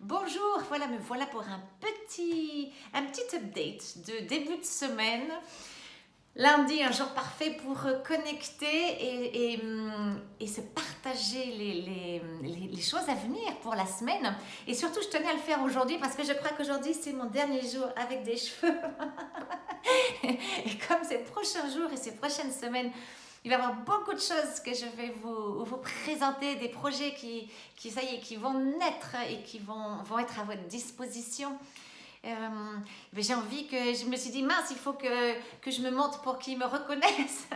Bonjour, voilà, me voilà pour un petit update de début de semaine. Lundi, un jour parfait pour connecter et se partager les choses à venir pour la semaine. Et surtout, je tenais à le faire aujourd'hui parce que je crois qu'aujourd'hui, c'est mon dernier jour avec des cheveux. Et comme ces prochains jours et ces prochaines semaines, il va y avoir beaucoup de choses que je vais vous présenter, des projets ça y est, qui vont naître et qui vont être à votre disposition. J'ai envie que, je me suis dit, mince, il faut que je me montre pour qu'ils me reconnaissent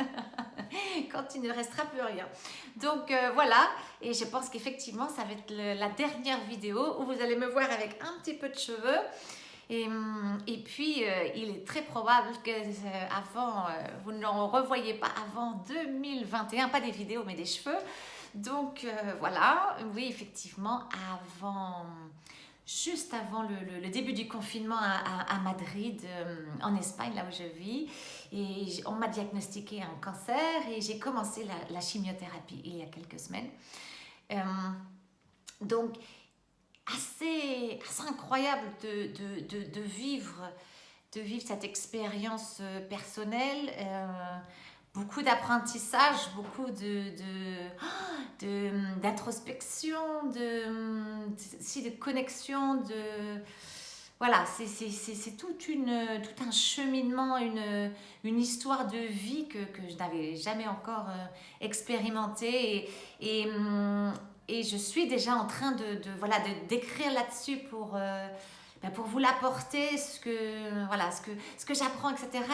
quand il ne restera plus rien. Donc voilà, et je pense qu'effectivement, ça va être la dernière vidéo où vous allez me voir avec un petit peu de cheveux. Et puis, il est très probable que vous n'en revoyez pas avant 2021, pas des vidéos, mais des cheveux. Donc, voilà, oui, effectivement, juste avant le début du confinement à Madrid, en Espagne, là où je vis, et on m'a diagnostiqué un cancer et j'ai commencé la chimiothérapie il y a quelques semaines. Donc, assez incroyable de vivre cette expérience personnelle, beaucoup d'apprentissage, beaucoup d'introspection, de connexion, voilà, c'est tout un cheminement, une histoire de vie que je n'avais jamais encore expérimenté et je suis déjà en train d'écrire là-dessus pour vous l'apporter, ce que j'apprends, etc.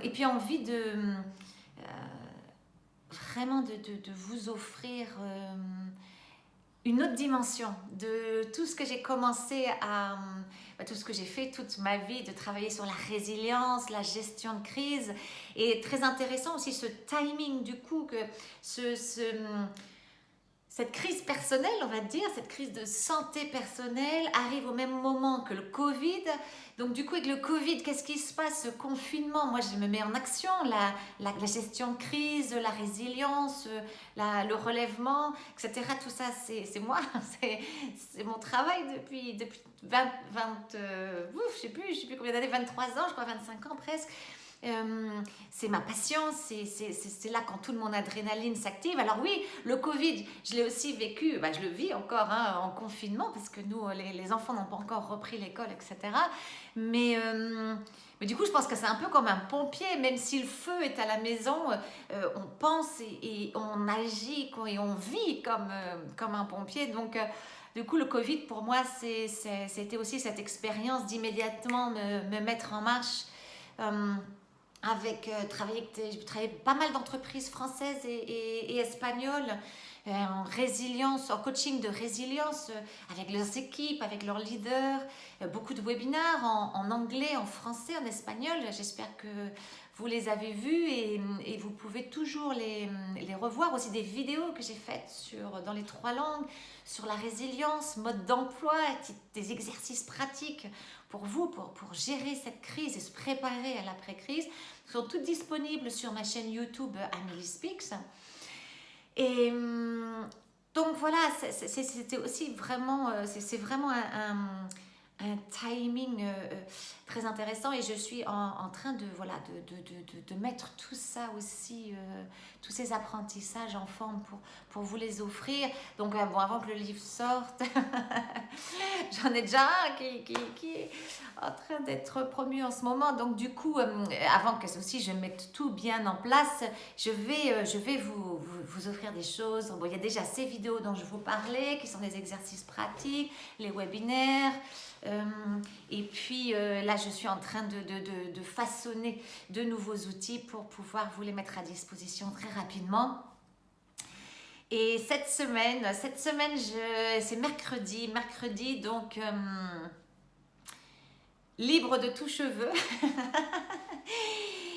Et puis envie vraiment de vous offrir une autre dimension de tout ce que j'ai commencé tout ce que j'ai fait toute ma vie, de travailler sur la résilience, la gestion de crise. Et très intéressant aussi ce timing du coup, que cette crise personnelle, on va dire, cette crise de santé personnelle arrive au même moment que le Covid. Donc du coup, avec le Covid, qu'est-ce qui se passe? Ce confinement, moi je me mets en action, la gestion de crise, la résilience, le relèvement, etc. Tout ça, c'est moi, c'est mon travail depuis 20 je sais plus combien d'années, 23 ans, je crois 25 ans presque. C'est ma passion, c'est là quand toute mon adrénaline s'active. Alors oui, le Covid, je l'ai aussi vécu, je le vis encore en confinement, parce que nous, les enfants n'ont pas encore repris l'école, etc. Mais du coup, je pense que c'est un peu comme un pompier, même si le feu est à la maison, on pense et on agit et on vit comme un pompier. Donc, du coup, le Covid, pour moi, c'était aussi cette expérience d'immédiatement me mettre en marche. J'ai travaillé pas mal d'entreprises françaises et espagnoles en résilience, en coaching de résilience avec leurs équipes, avec leurs leaders, beaucoup de webinaires en anglais, en français, en espagnol. J'espère que vous les avez vus et vous pouvez toujours les revoir. Aussi des vidéos que j'ai faites dans les 3 langues, sur la résilience, mode d'emploi, des exercices pratiques pour vous, pour gérer cette crise et se préparer à l'après-crise. Elles sont toutes disponibles sur ma chaîne YouTube Amélie Speaks. Et donc voilà, c'était aussi vraiment, c'est vraiment un timing très intéressant et je suis en train de mettre tout ça aussi, tous ces apprentissages en forme pour vous les offrir. Donc avant que le livre sorte, j'en ai déjà un qui est en train d'être promu en ce moment. Donc du coup, avant que aussi je mette tout bien en place, je vais vous offrir des choses. Bon, il y a déjà ces vidéos dont je vous parlais, qui sont des exercices pratiques, les webinaires. Et puis là, je suis en train de façonner de nouveaux outils pour pouvoir vous les mettre à disposition très rapidement. Et cette semaine c'est mercredi, donc libre de tout cheveu.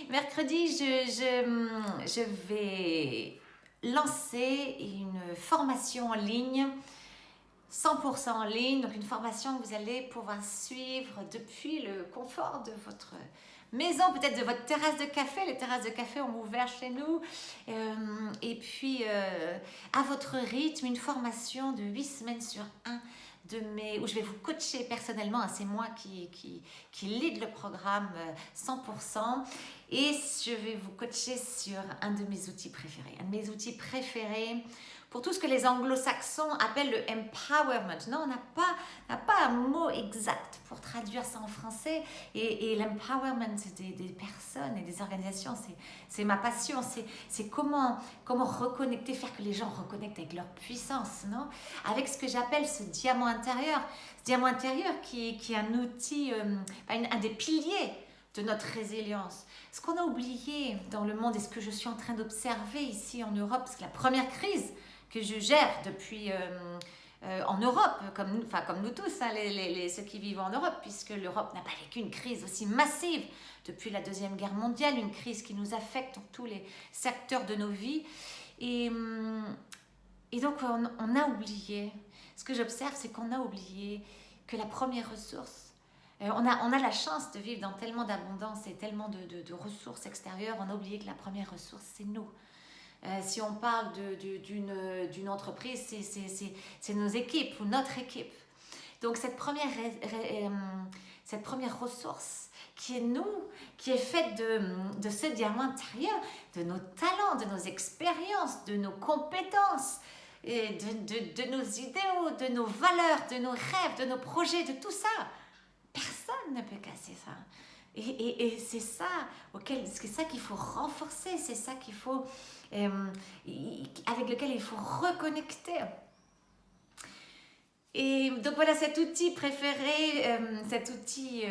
Mercredi, je vais lancer une formation en ligne, 100% en ligne, donc une formation que vous allez pouvoir suivre depuis le confort de votre maison, peut-être de votre terrasse de café. Les terrasses de café ont ouvert chez nous. Et puis, à votre rythme, une formation de 8 semaines sur 1 où je vais vous coacher personnellement. C'est moi qui lead le programme 100%. Et je vais vous coacher sur un de mes outils préférés. Un de mes outils préférés pour tout ce que les anglo-saxons appellent le empowerment. Non, on n'a pas un mot exact pour traduire ça en français. Et l'empowerment des personnes et des organisations, c'est ma passion. C'est comment reconnecter, faire que les gens reconnectent avec leur puissance, non? Avec ce que j'appelle ce diamant intérieur. Ce diamant intérieur qui est un outil, un des piliers de notre résilience. Ce qu'on a oublié dans le monde et ce que je suis en train d'observer ici en Europe, parce que la première crise que je gère depuis en Europe, comme nous tous, hein, ceux qui vivent en Europe, puisque l'Europe n'a pas vécu une crise aussi massive depuis la Deuxième Guerre mondiale, une crise qui nous affecte dans tous les secteurs de nos vies. Et donc, on a oublié, ce que j'observe, c'est qu'on a oublié que la première ressource, on a la chance de vivre dans tellement d'abondance et tellement de ressources extérieures, on a oublié que la première ressource, c'est nous. Si on parle d'une entreprise, c'est nos équipes ou notre équipe. Donc cette première ressource qui est nous, qui est faite de ce diamant intérieur, de nos talents, de nos expériences, de nos compétences, et de nos idéaux, de nos valeurs, de nos rêves, de nos projets, de tout ça. Personne ne peut casser ça. Et c'est ça qu'il faut renforcer, c'est ça qu'il faut, avec lequel il faut reconnecter. Et donc voilà, cet outil préféré, cet outil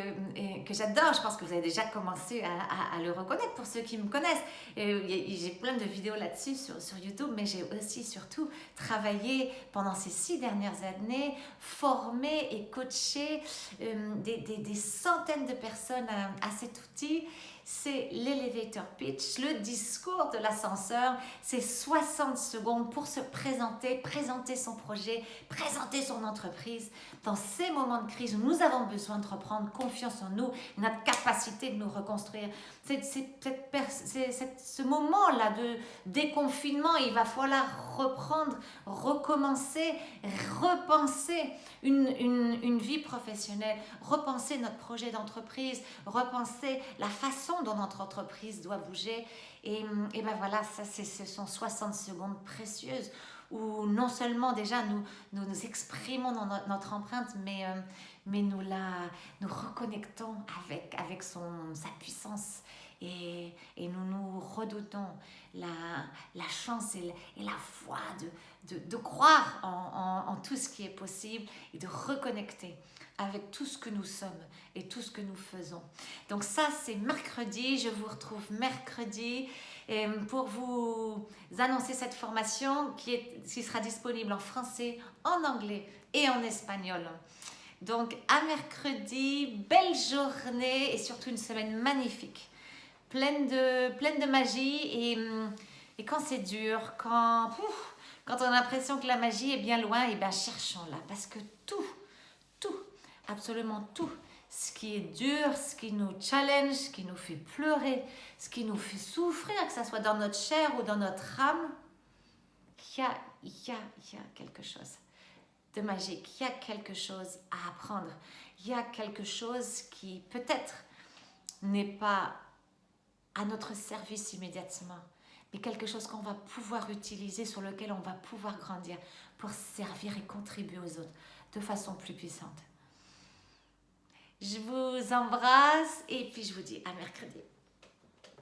que j'adore, je pense que vous avez déjà commencé à le reconnaître pour ceux qui me connaissent. J'ai plein de vidéos là-dessus sur YouTube, mais j'ai aussi surtout travaillé pendant ces 6 dernières années, formé et coaché des centaines de personnes à cet outil. C'est l'elevator pitch, le discours de l'ascenseur. C'est 60 secondes pour se présenter son projet, présenter son entreprise dans ces moments de crise où nous avons besoin de reprendre confiance en nous, notre capacité de nous reconstruire. Ce moment-là de déconfinement, il va falloir reprendre, recommencer, repenser une vie professionnelle, repenser notre projet d'entreprise, repenser la façon dont notre entreprise doit bouger. Et ben voilà, ce sont 60 secondes précieuses où non seulement déjà nous exprimons dans notre empreinte, mais nous reconnectons avec sa puissance et nous redoutons la chance et la foi de croire en tout ce qui est possible et de reconnecter avec tout ce que nous sommes et tout ce que nous faisons. Donc ça, c'est mercredi. Je vous retrouve mercredi pour vous annoncer cette formation qui sera disponible en français, en anglais et en espagnol. Donc à mercredi, belle journée et surtout une semaine magnifique, pleine de magie. Et quand c'est dur, quand on a l'impression que la magie est bien loin, et bien cherchons-la, parce que tout, absolument tout, ce qui est dur, ce qui nous challenge, ce qui nous fait pleurer, ce qui nous fait souffrir, que ce soit dans notre chair ou dans notre âme, il y a quelque chose de magique, il y a quelque chose à apprendre, il y a quelque chose qui peut-être n'est pas à notre service immédiatement, mais quelque chose qu'on va pouvoir utiliser, sur lequel on va pouvoir grandir pour servir et contribuer aux autres de façon plus puissante. Je vous embrasse et puis je vous dis à mercredi.